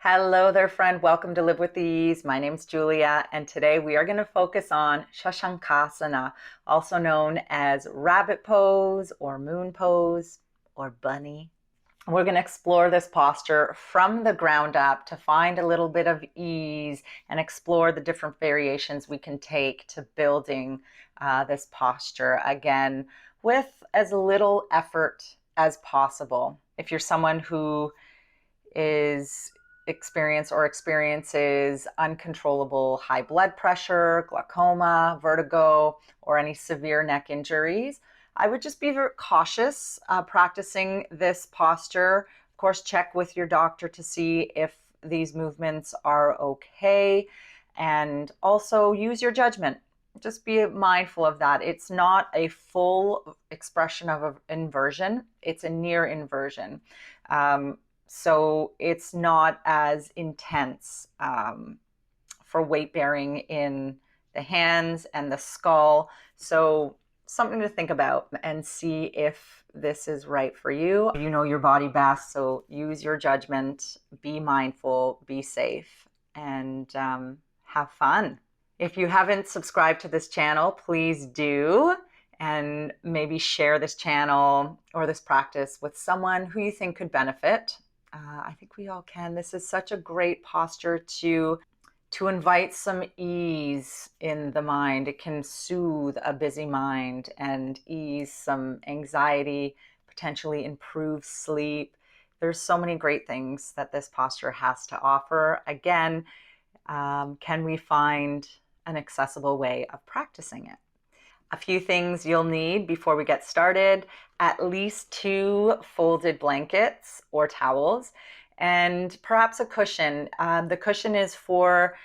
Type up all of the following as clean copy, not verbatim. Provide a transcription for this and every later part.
Hello there, friend. Welcome to Live with Ease. My name's Julia, and today we are going to focus on Sasangasana, also known as rabbit pose or moon pose or bunny. We're going to explore this posture from the ground up to find a little bit of ease and explore the different variations we can take to building this posture, again, with as little effort as possible. If you're someone who experiences uncontrollable high blood pressure, glaucoma, vertigo, or any severe neck injuries, I would just be very cautious practicing this posture. Of course, check with your doctor to see if these movements are okay, and also use your judgment. Just be mindful of that. It's not a full expression of an inversion, it's a near inversion. So it's not as intense for weight bearing in the hands and the skull. So something to think about and see if this is right for you. You know your body best, so use your judgment, be mindful, be safe, and have fun. If you haven't subscribed to this channel, please do. And maybe share this channel or this practice with someone who you think could benefit. I think we all can. This is such a great posture to invite some ease in the mind. It can soothe a busy mind and ease some anxiety, potentially improve sleep. There's so many great things that this posture has to offer. Again, can we find an accessible way of practicing it? A few things you'll need before we get started: at least 2 folded blankets or towels, and perhaps a cushion. The cushion is for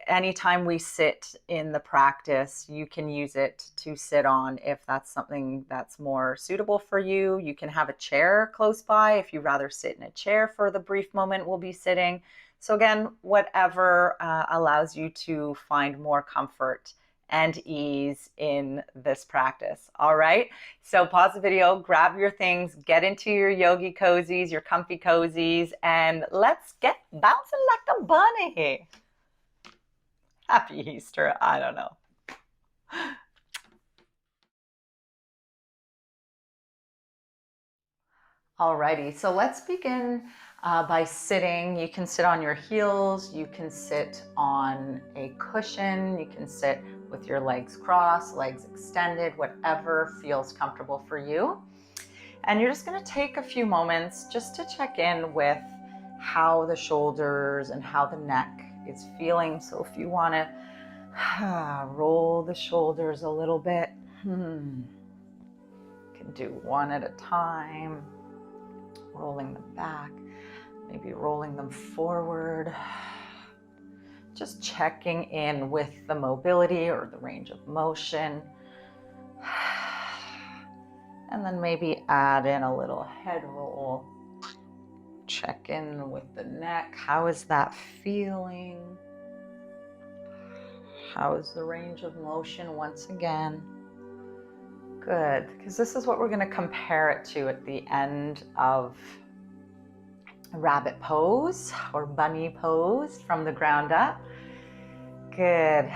anytime we sit in the practice. You can use it to sit on if that's something that's more suitable for you. You can have a chair close by if you'd rather sit in a chair for the brief moment we'll be sitting. So again, whatever allows you to find more comfort and ease in this practice. All right, so pause the video, grab your things, get into your yogi cozies, your comfy cozies, and let's get bouncing like a bunny. Happy Easter. I don't know. Alrighty, so let's begin by sitting. You can sit on your heels, you can sit on a cushion, you can sit with your legs crossed, legs extended, whatever feels comfortable for you. And you're just going to take a few moments just to check in with how the shoulders and how the neck is feeling. So if you want to roll the shoulders a little bit, you can do one at a time. Rolling them back, maybe rolling them forward. Just checking in with the mobility or the range of motion. And then maybe add in a little head roll. Check in with the neck. How is that feeling? How is the range of motion once again? Good, because this is what we're going to compare it to at the end of rabbit pose or bunny pose from the ground up. Good.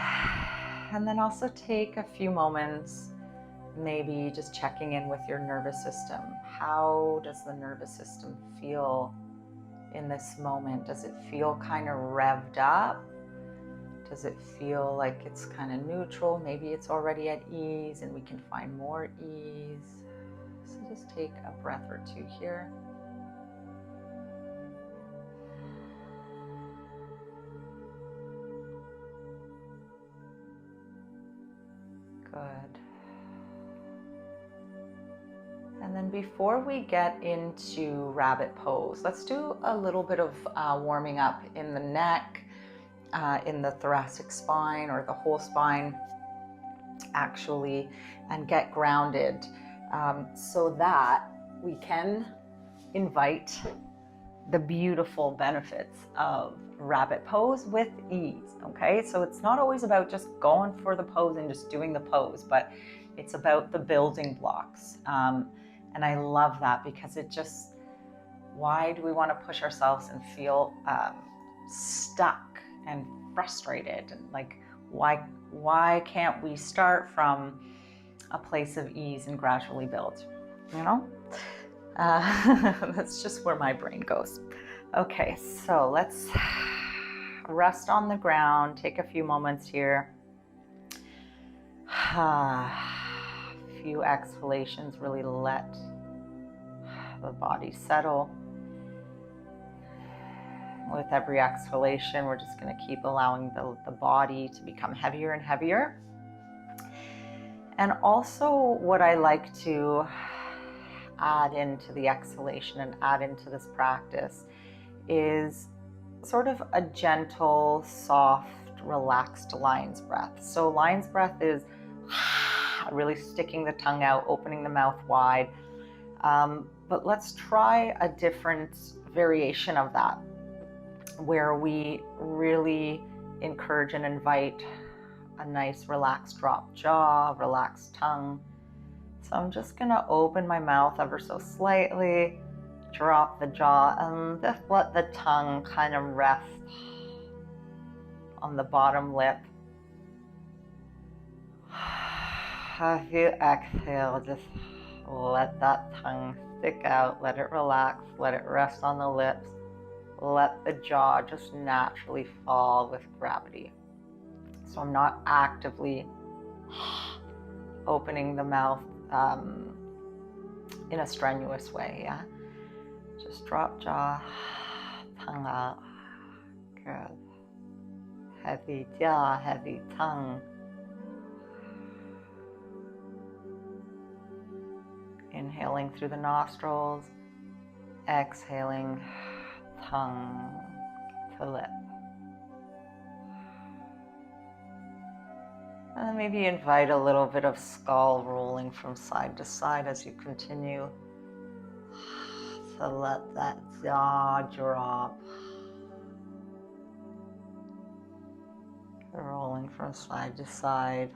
And then also take a few moments, maybe just checking in with your nervous system. How does the nervous system feel in this moment? Does it feel kind of revved up? Does it feel like it's kind of neutral? Maybe it's already at ease and we can find more ease. So just take a breath or two here. Good. And then before we get into rabbit pose, let's do a little bit of warming up in the neck, in the thoracic spine or the whole spine actually, and get grounded so that we can invite the beautiful benefits of rabbit pose with ease. Okay, so it's not always about just going for the pose and just doing the pose, but it's about the building blocks. And I love that because it just, why do we want to push ourselves and feel stuck and frustrated. Like, why can't we start from a place of ease and gradually build? You know? That's just where my brain goes. Okay, so let's rest on the ground. Take a few moments here. A few exhalations, really let the body settle. With every exhalation, we're just going to keep allowing the body to become heavier and heavier. And also what I like to add into the exhalation and add into this practice is sort of a gentle, soft, relaxed lion's breath. So lion's breath is really sticking the tongue out, opening the mouth wide. But let's try a different variation of that, where we really encourage and invite a nice relaxed drop jaw, relaxed tongue. So I'm just going to open my mouth ever so slightly, drop the jaw, and just let the tongue kind of rest on the bottom lip. As you exhale, just let that tongue stick out, let it relax, let it rest on the lips. Let the jaw just naturally fall with gravity. So I'm not actively opening the mouth in a strenuous way, yeah? Just drop jaw, tongue out. Good. Heavy jaw, heavy tongue. Inhaling through the nostrils, exhaling tongue to lip. And maybe invite a little bit of skull rolling from side to side as you continue to let that jaw drop. Rolling from side to side.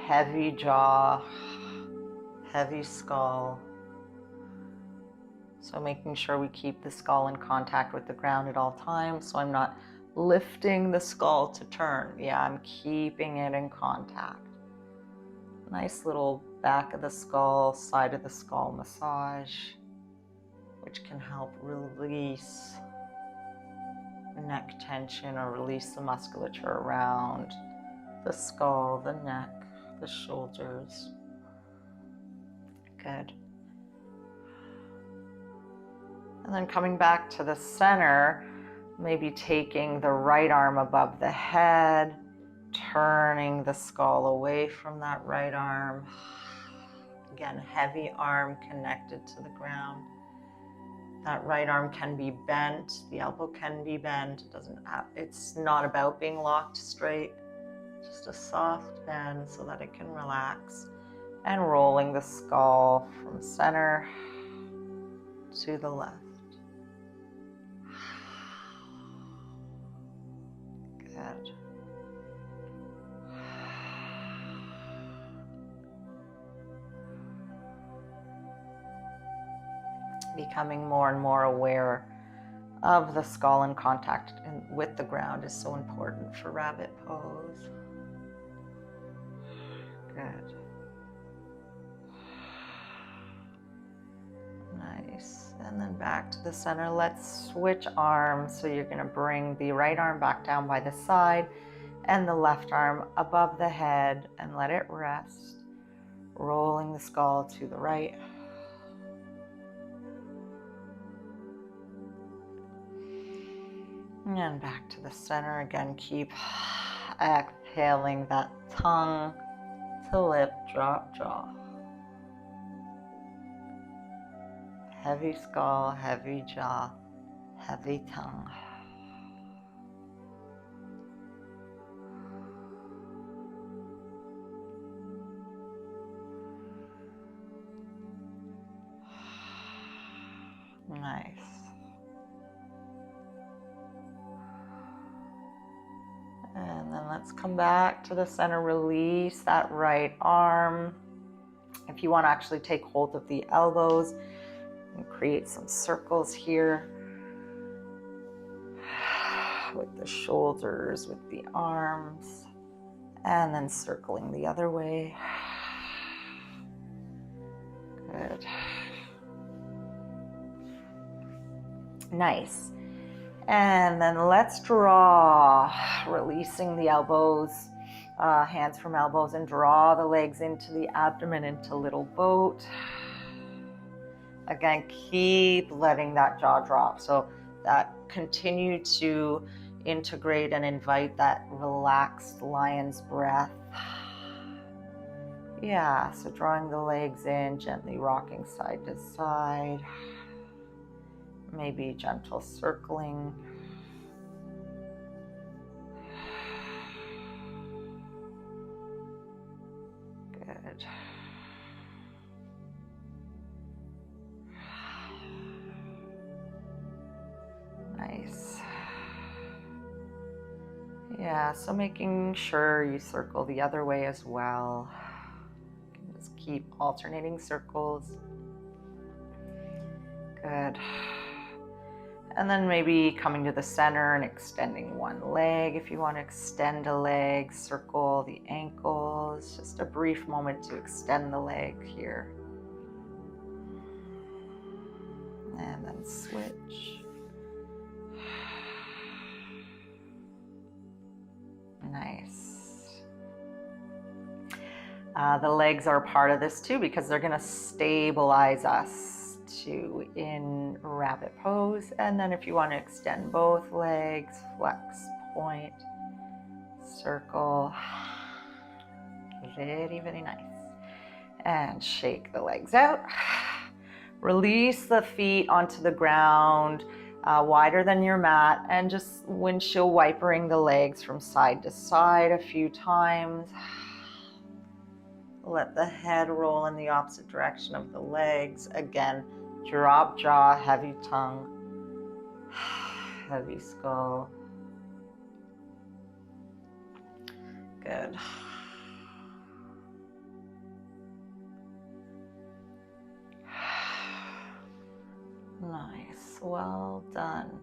Heavy jaw, heavy skull. So making sure we keep the skull in contact with the ground at all times, so I'm not lifting the skull to turn. Yeah, I'm keeping it in contact. Nice little back of the skull, side of the skull massage, which can help release neck tension or release the musculature around the skull, the neck, the shoulders. Good. And then coming back to the center, maybe taking the right arm above the head, turning the skull away from that right arm. Again, heavy arm connected to the ground. That right arm can be bent, the elbow can be bent. It's not about being locked straight, just a soft bend so that it can relax. And rolling the skull from center to the left. Good. Becoming more and more aware of the skull in contact with the ground is so important for rabbit pose. Good. Nice. And then back to the center. Let's switch arms. So you're going to bring the right arm back down by the side and the left arm above the head and let it rest. Rolling the skull to the right. And back to the center again. Keep exhaling that tongue to lip, drop jaw. Heavy skull, heavy jaw, heavy tongue. Nice. And then let's come back to the center, release that right arm. If you want to actually take hold of the elbows, And create some circles here with the shoulders, with the arms, and then circling the other way. Good. Nice. And then let's draw, releasing the elbows, hands from elbows, and draw the legs into the abdomen, into little boat. Again, keep letting that jaw drop. So that continue to integrate and invite that relaxed lion's breath. Yeah, so drawing the legs in, gently rocking side to side. Maybe gentle circling. Good. Nice. Yeah, so making sure you circle the other way as well. Just keep alternating circles. Good. And then maybe coming to the center and extending one leg. If you want to extend a leg, circle the ankles. Just a brief moment to extend the leg here. And then switch. Nice. The legs are part of this too because they're going to stabilize us in rabbit pose. And then if you want to extend both legs, flex, point, circle. Very, very nice. And shake the legs out. Release the feet onto the ground, wider than your mat, and just windshield wipering the legs from side to side a few times. Let the head roll in the opposite direction of the legs. Again, drop jaw, heavy tongue, heavy skull. Good. Nice, well done.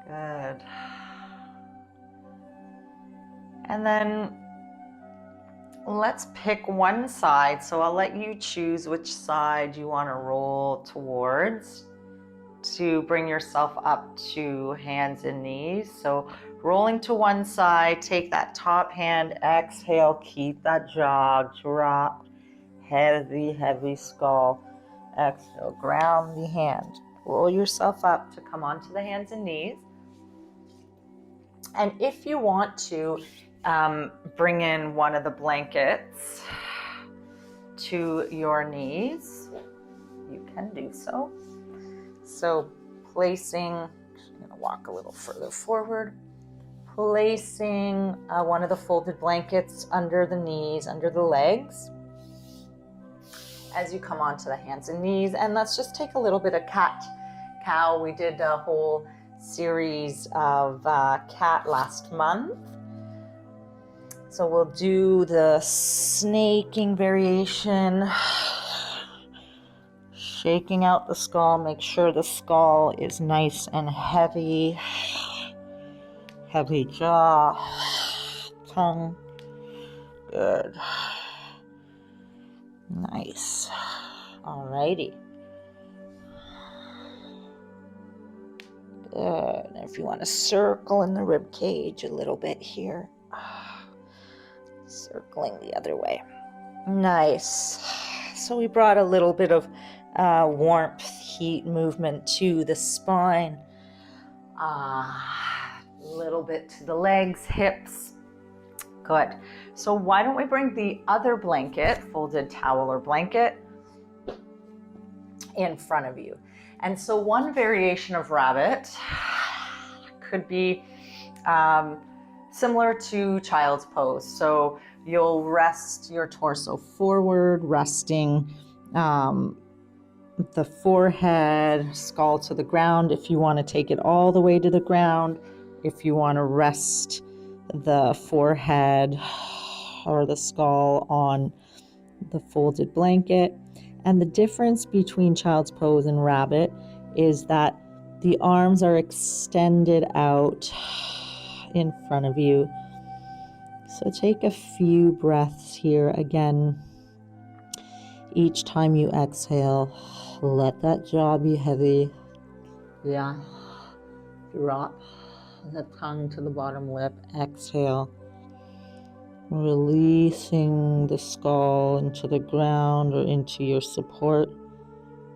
Good. And then let's pick one side. So I'll let you choose which side you want to roll towards to bring yourself up to hands and knees. So rolling to one side, take that top hand, exhale, keep that jaw dropped, heavy, heavy skull. Exhale, ground the hand. Roll yourself up to come onto the hands and knees. And if you want to, bring in one of the blankets to your knees, you can do so. So placing, I'm going to walk a little further forward, placing one of the folded blankets under the knees, under the legs, as you come onto the hands and knees. And let's just take a little bit of cat-cow. We did a whole series of cat last month. So we'll do the snaking variation, shaking out the skull. Make sure the skull is nice and heavy. Heavy jaw, tongue. Good. Nice. Alrighty. Good. And if you want to circle in the rib cage a little bit here. Circling the other way. Nice. So we brought a little bit of warmth, heat, movement to the spine. A little bit to the legs, hips. Good. So why don't we bring the other blanket, folded towel or blanket, in front of you. And so one variation of rabbit could be similar to child's pose. So you'll rest your torso forward, resting the forehead, skull to the ground. If you want to take it all the way to the ground, if you want to rest the forehead or the skull on the folded blanket. And the difference between child's pose and rabbit is that the arms are extended out in front of you. So take a few breaths here. Again, each time you exhale, let that jaw be heavy. Yeah. Drop the tongue to the bottom lip. Exhale. Releasing the skull into the ground or into your support.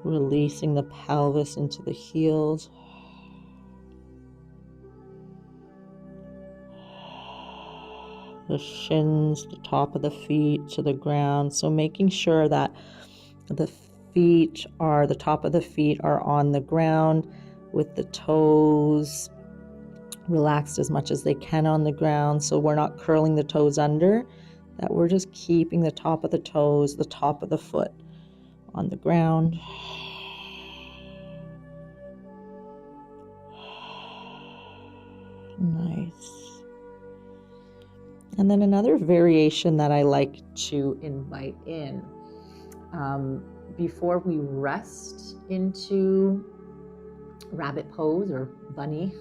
Releasing the pelvis into the heels. The shins, the top of the feet to the ground. So making sure that the top of the feet are on the ground with the toes relaxed as much as they can on the ground. So we're not curling the toes under, that we're just keeping the top of the toes, the top of the foot on the ground. Nice. And then another variation that I like to invite in before we rest into rabbit pose or bunny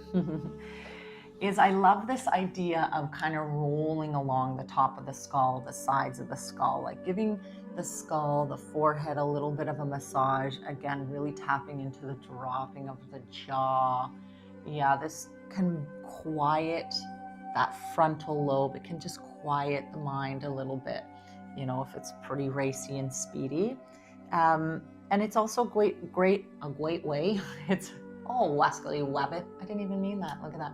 is I love this idea of kind of rolling along the top of the skull, the sides of the skull, like giving the skull, the forehead a little bit of a massage. Again, really tapping into the dropping of the jaw. Yeah, this can quiet that frontal lobe. It can just quiet the mind a little bit, you know, if it's pretty racy and speedy. And it's also a great way. It's Wesley Wabbit. I didn't even mean that. Look at that.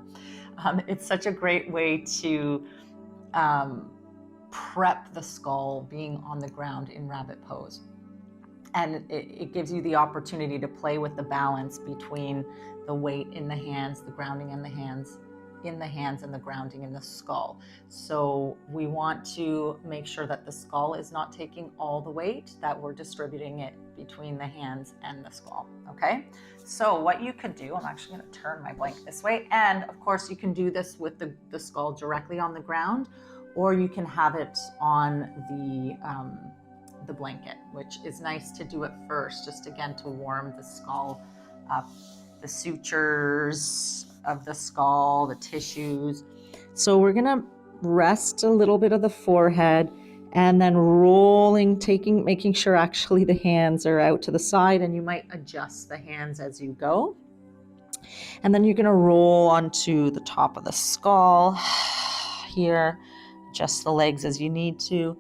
It's such a great way to prep the skull being on the ground in rabbit pose. And it gives you the opportunity to play with the balance between the weight in the hands, the grounding in the hands, and the grounding in the skull. So we want to make sure that the skull is not taking all the weight, that we're distributing it between the hands and the skull, okay? So what you could do, I'm actually gonna turn my blanket this way, and of course you can do this with the skull directly on the ground, or you can have it on the blanket, which is nice to do it first, just again to warm the skull up, the sutures of the skull, the tissues. So we're gonna rest a little bit of the forehead and then making sure actually the hands are out to the side, and you might adjust the hands as you go. And then you're gonna roll onto the top of the skull here, adjust the legs as you need to,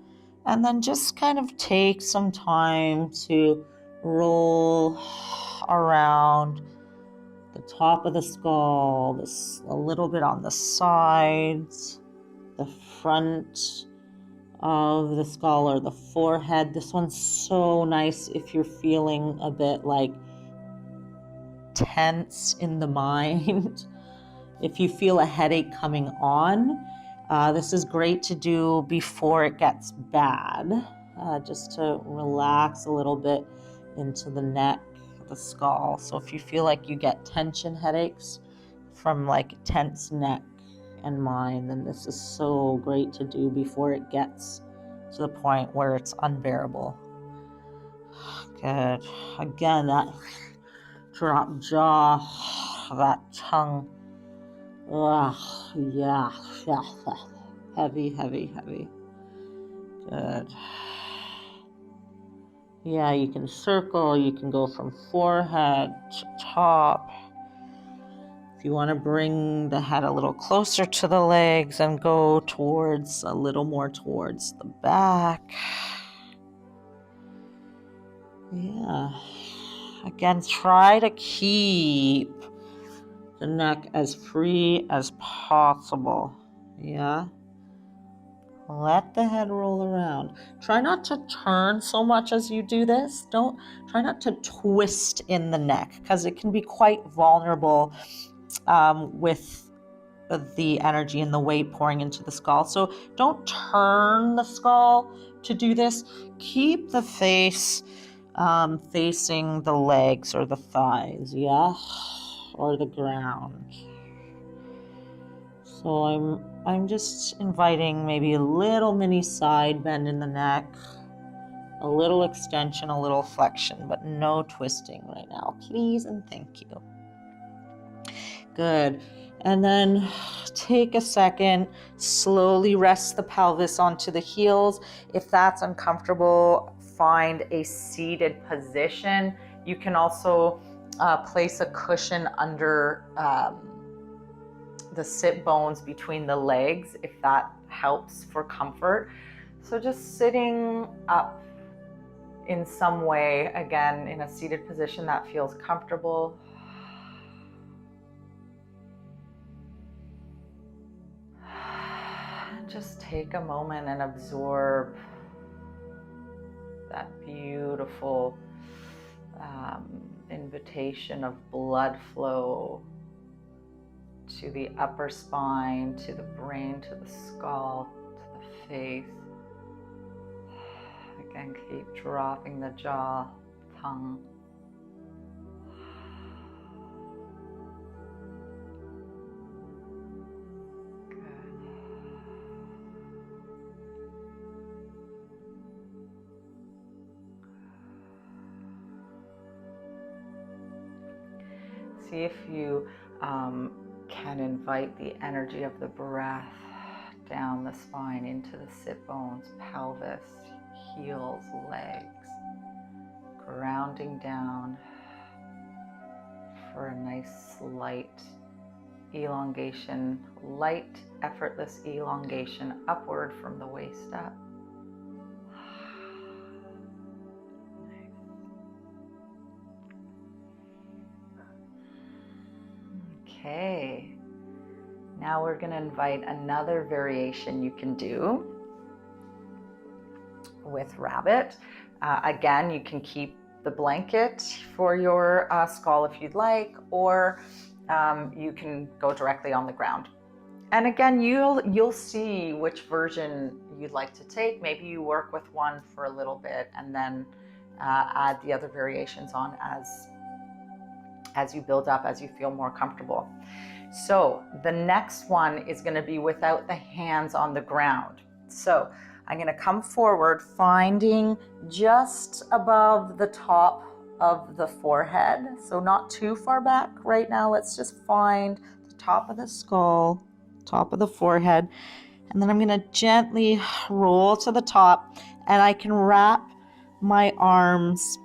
and then just kind of take some time to roll around the top of the skull, a little bit on the sides, the front of the skull or the forehead. This one's so nice if you're feeling a bit like tense in the mind. If you feel a headache coming on, this is great to do before it gets bad, just to relax a little bit into the neck, the skull. So if you feel like you get tension headaches from like tense neck and mind, then this is so great to do before it gets to the point where it's unbearable. Good. Again, that drop jaw, that tongue. Yeah. Heavy. Good. Yeah, you can circle, you can go from forehead to top. If you want to bring the head a little closer to the legs and go a little more towards the back. Yeah. Again, try to keep the neck as free as possible. Yeah. Let the head roll around. Try not to turn so much as you do this. Try not to twist in the neck, because it can be quite vulnerable with the energy and the weight pouring into the skull. So don't turn the skull to do this. Keep the face facing the legs or the thighs, yeah, or the ground. So I'm just inviting maybe a little mini side bend in the neck, a little extension, a little flexion, but no twisting right now, please and thank you. Good. And then take a second, slowly rest the pelvis onto the heels. If that's uncomfortable, find a seated position. You can also place a cushion under the sit bones between the legs if that helps for comfort. So just sitting up in some way, again, in a seated position that feels comfortable. Just take a moment and absorb that beautiful invitation of blood flow to the upper spine, to the brain, to the skull, to the face. Again, keep dropping the jaw, tongue. See if you can invite the energy of the breath down the spine into the sit bones, pelvis, heels, legs, grounding down for a nice light elongation, light, effortless elongation upward from the waist up. Okay, now we're going to invite another variation you can do with rabbit. Again, you can keep the blanket for your skull if you'd like, or you can go directly on the ground. And again, you'll see which version you'd like to take. Maybe you work with one for a little bit and then add the other variations on as you build up, as you feel more comfortable. So the next one is going to be without the hands on the ground. So I'm going to come forward, finding just above the top of the forehead. So not too far back right now. Let's just find the top of the skull, top of the forehead. And then I'm going to gently roll to the top, and I can wrap my arms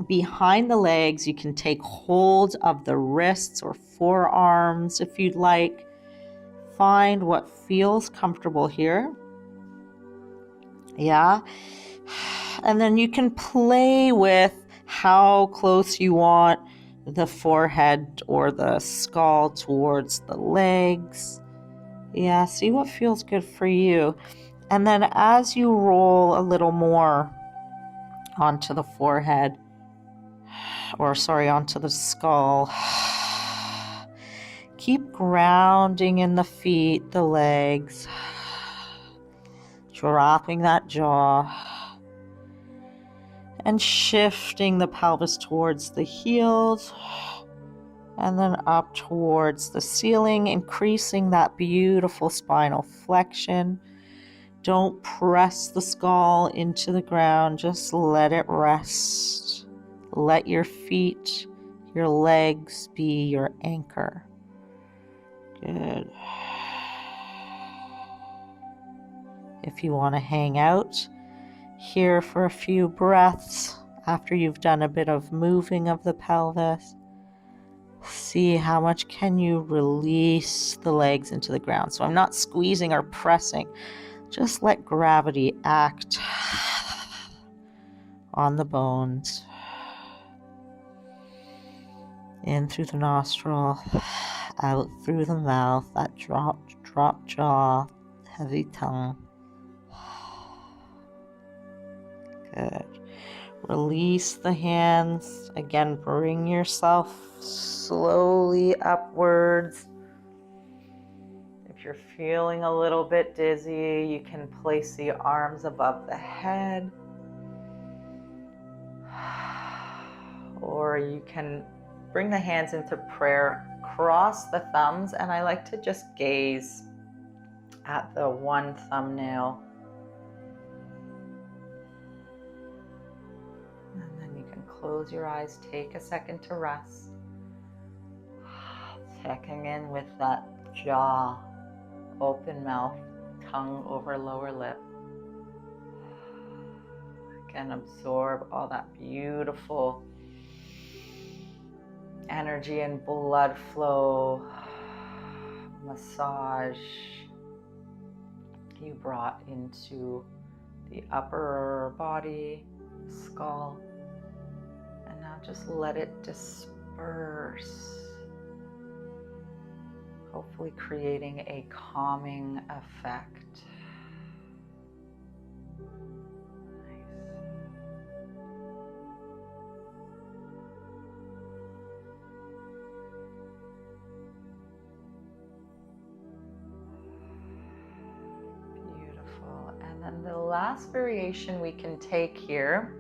behind the legs. You can take hold of the wrists or forearms if you'd like. Find what feels comfortable here. Yeah. And then you can play with how close you want the forehead or the skull towards the legs. Yeah, see what feels good for you. And then as you roll a little more onto the forehead, onto the skull, keep grounding in the feet, the legs, dropping that jaw, and shifting the pelvis towards the heels, and then up towards the ceiling, increasing that beautiful spinal flexion. Don't press the skull into the ground, just let it rest. Let your feet, your legs be your anchor. Good. If you want to hang out here for a few breaths after you've done a bit of moving of the pelvis, see how much can you release the legs into the ground. So I'm not squeezing or pressing. Just let gravity act on the bones. In through the nostril, out through the mouth, that drop jaw, heavy tongue. Good. Release the hands. Again, bring yourself slowly upwards. If you're feeling a little bit dizzy, you can place the arms above the head. Or you can bring the hands into prayer, cross the thumbs, and I like to just gaze at the one thumbnail. And then you can close your eyes, take a second to rest. Checking in with that jaw, open mouth, tongue over lower lip. Again, absorb all that beautiful energy and blood flow, massage you brought into the upper body, skull, and now just let it disperse, hopefully creating a calming effect. And the last variation we can take here,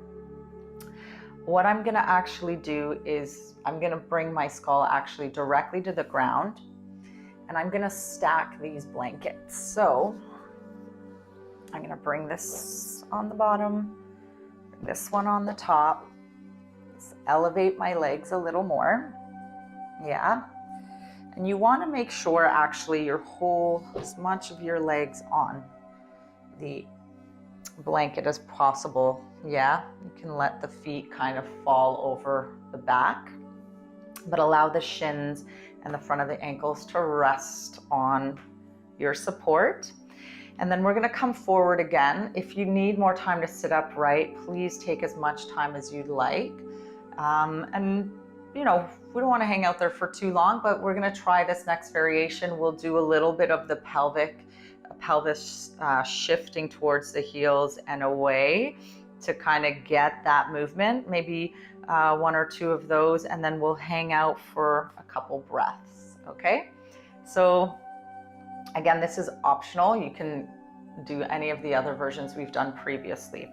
what I'm going to actually do is I'm going to bring my skull actually directly to the ground, and I'm going to stack these blankets. So I'm going to bring this on the bottom, bring this one on the top, just elevate my legs a little more. Yeah. And you want to make sure actually you hold as much of your legs on the blanket as possible. Yeah, you can let the feet kind of fall over the back, but allow the shins and the front of the ankles to rest on your support. And then we're going to come forward again. If you need more time to sit upright, please take as much time as you'd like. And you know, we don't want to hang out there for too long, but we're going to try this next variation. We'll do a little bit of the pelvis shifting towards the heels and away to kind of get that movement, maybe one or two of those, and then we'll hang out for a couple breaths. Okay, so again, this is optional. You can do any of the other versions we've done previously.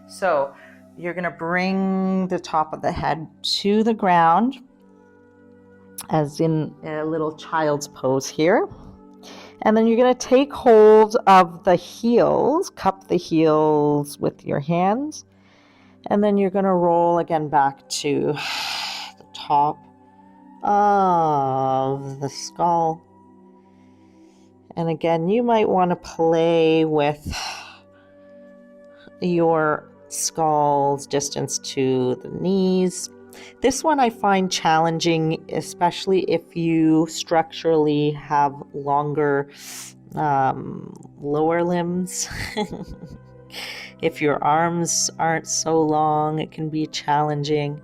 So you're going to bring the top of the head to the ground, as in a little child's pose here. And then you're going to take hold of the heels, cup the heels with your hands. And then you're going to roll again back to the top of the skull. And again, you might want to play with your skull's distance to the knees. This one I find challenging, especially if you structurally have longer lower limbs. If your arms aren't so long, it can be challenging.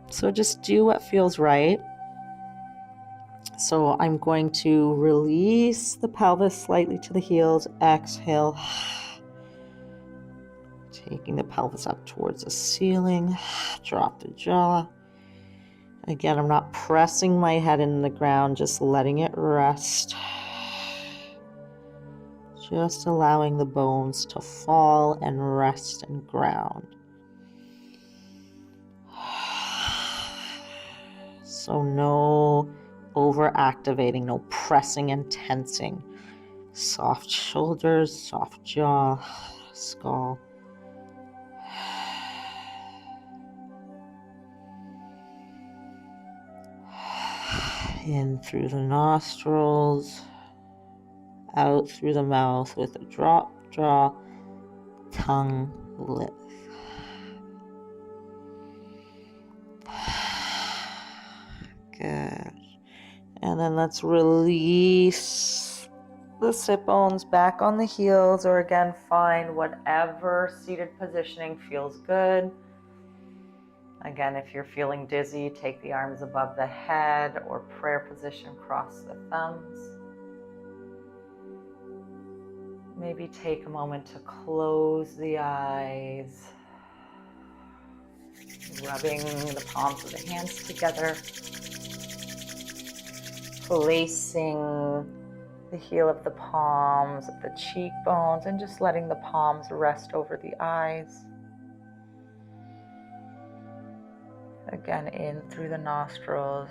So just do what feels right. So I'm going to release the pelvis slightly to the heels. Exhale. Taking the pelvis up towards the ceiling. Drop the jaw. Again, I'm not pressing my head in the ground, just letting it rest. Just allowing the bones to fall and rest and ground. So no over-activating, no pressing and tensing. Soft shoulders, soft jaw, skull. In through the nostrils, out through the mouth with a drop, jaw, tongue, lip. Good. And then let's release the sit bones back on the heels, or again, find whatever seated positioning feels good. Again, if you're feeling dizzy, take the arms above the head, or prayer position, cross the thumbs. Maybe take a moment to close the eyes, rubbing the palms of the hands together, placing the heel of the palms at the cheekbones, and just letting the palms rest over the eyes. Again, in through the nostrils,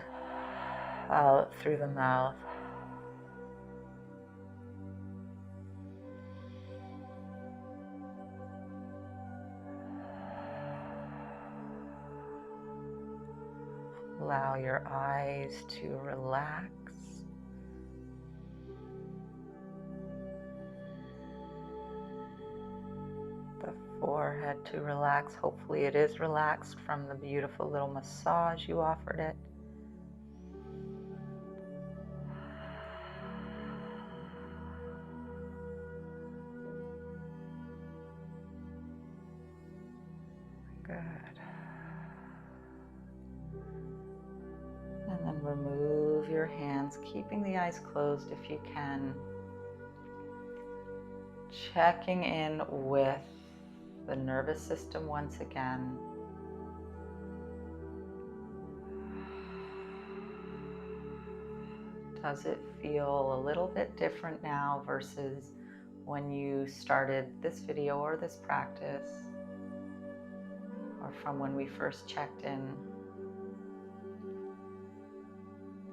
out through the mouth. allow your eyes to relax. The forehead to relax. Hopefully it is relaxed from the beautiful little massage you offered it. Good. And then remove your hands, keeping the eyes closed if you can. Checking in with the nervous system once again. Does it feel a little bit different now versus when you started this video or this practice, or from when we first checked in?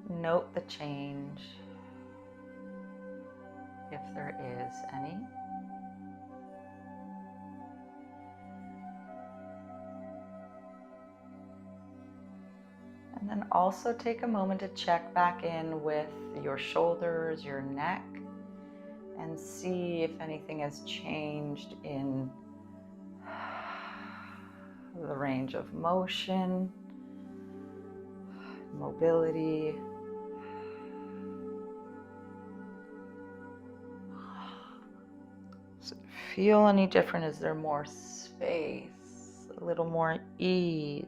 Note the change, if there is any. And then also take a moment to check back in with your shoulders, your neck, and see if anything has changed in the range of motion, mobility. Does it feel any different? Is there more space, a little more ease?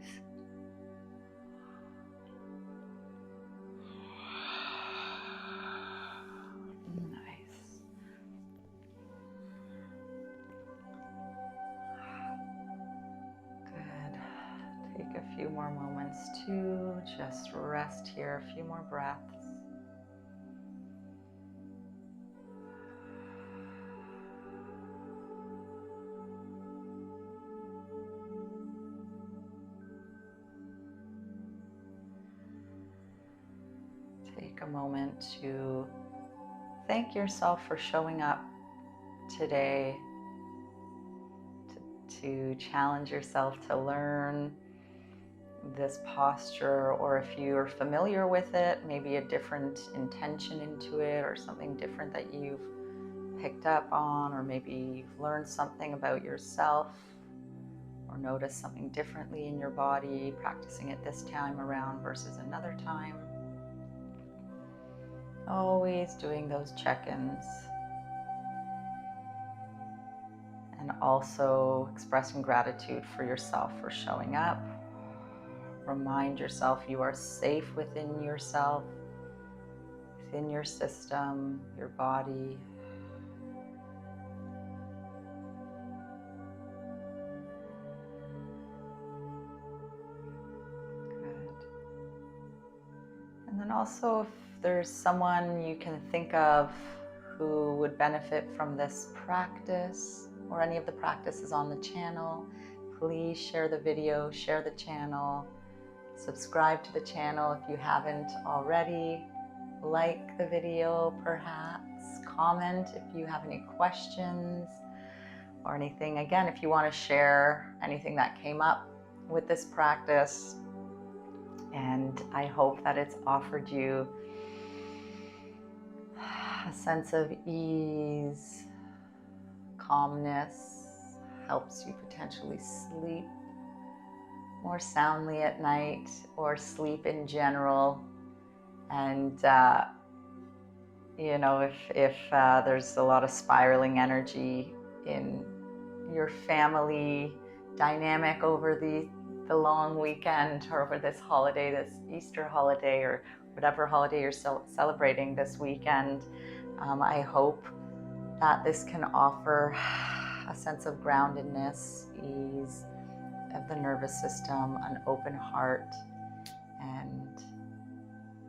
Nice. Good. Take a few more moments to just rest here, a few more breaths. Take a moment to thank yourself for showing up today, to challenge yourself to learn this posture, or if you're familiar with it, maybe a different intention into it, or something different that you've picked up on, or maybe you've learned something about yourself or noticed something differently in your body practicing it this time around versus another time. Always doing those check-ins. And also expressing gratitude for yourself for showing up. Remind yourself you are safe within yourself, within your system, your body. Good. And then also, if there's someone you can think of who would benefit from this practice or any of the practices on the channel, please share the video, share the channel, subscribe to the channel if you haven't already, like the video perhaps, comment if you have any questions or anything. Again, if you want to share anything that came up with this practice, and I hope that it's offered you a sense of ease, calmness, helps you potentially sleep more soundly at night, or sleep in general. And you know, if there's a lot of spiraling energy in your family dynamic over the long weekend, or over this holiday, this Easter holiday, or whatever holiday you're celebrating this weekend, I hope that this can offer a sense of groundedness, ease of the nervous system, an open heart, and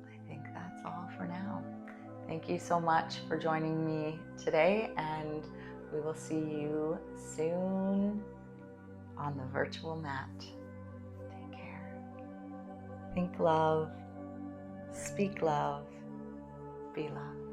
I think that's all for now. Thank you so much for joining me today, and we will see you soon on the virtual mat. Take care. Think love, speak love, be love.